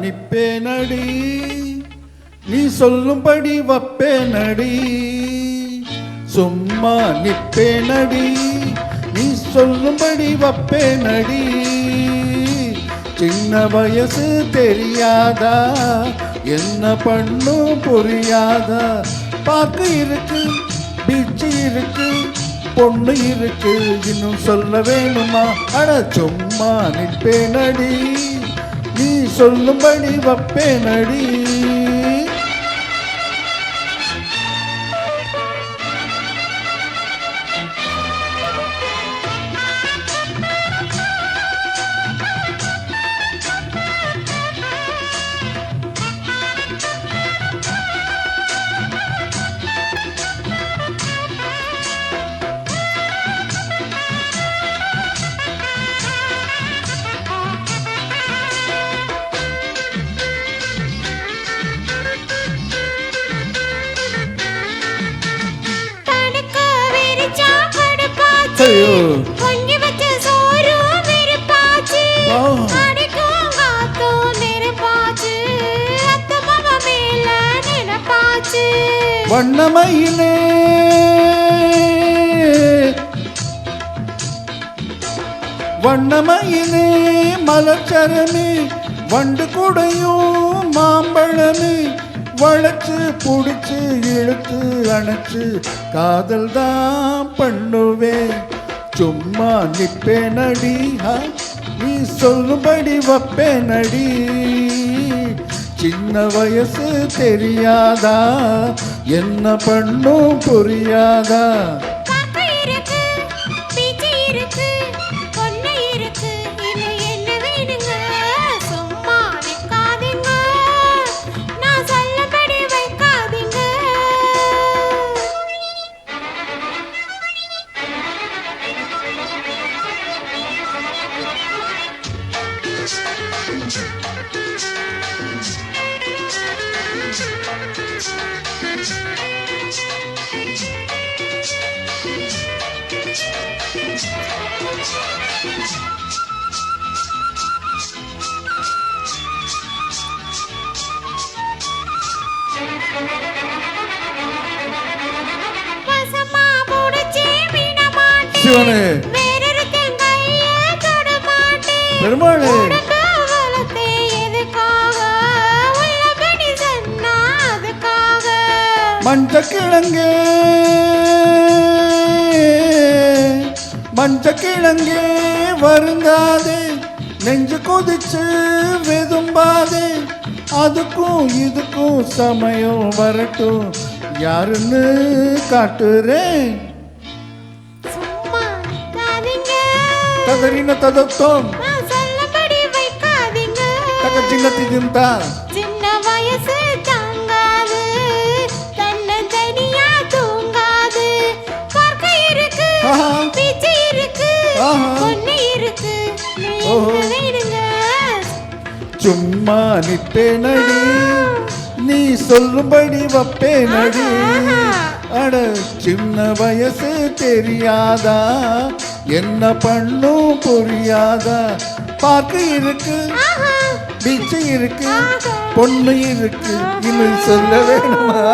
நிப்பேனடி நீ சொல்லும்படி வப்பேனடி சும்மா நிப்பேனடி நீ சொல்லும்படி வப்பேனடி சின்ன வயசு தெரியாதா என்ன பண்ணும் புரியாதா பார்க்க இருக்கு பீச்சு இருக்கு பொண்ணு இருக்கு இன்னும் சொல்ல வேணுமா அட சும்மா நிப்பேனடி நீ சொல்லும்படி வப்பேனடி பொங்கி வச்ச சோறு வெறுப்பாச்சு அடிக்கும் காத்தும் நெருப்பாச்சு அத்த மாமா மேல நினைப்பாச்சு வண்ணமயிலே வண்ணமயிலே மலர்ச்சரமே வண்டு கூடையும் மாம்பழமே வளைச்சு புடிச்சு இழுத்து அணைச்சு காதல் தான் பண்ணுவேன் சும்மா நிப்பேனடி நீ சொல்லும்படி வப்பேனடி சின்ன வயசு தெரியாதா என்ன பண்ணும் புரியாதா சிவனே பெருமாளே மஞ்சக்கிழங்கே மஞ்சக்கிழங்கே வருந்தாதே நெஞ்சு கொதிச்சு வெதும்பாதே அதுக்கும் இதுக்கும் சமயம் வரட்டும் யாருன்னு காட்டுறேன் தகரின ததத்தோம் தக சின்னத்திதிந்தா சின்ன வயசு தாங்காது தன்னந்தனியா தூங்காது பார்க்க இருக்கு பீச்சு இருக்கு பொண்ணு இருக்கு வேணுங்க சும்மா நிப்பேனடி நீ சொல்லும்படி வப்பேனடி அட சின்ன வயசு தெரியாதா என்ன பண்ணும் புரியாதா பார்க்க இருக்கு பீச்சு இருக்கு பொண்ணு இருக்கு இன்னும் சொல்ல வேணுமா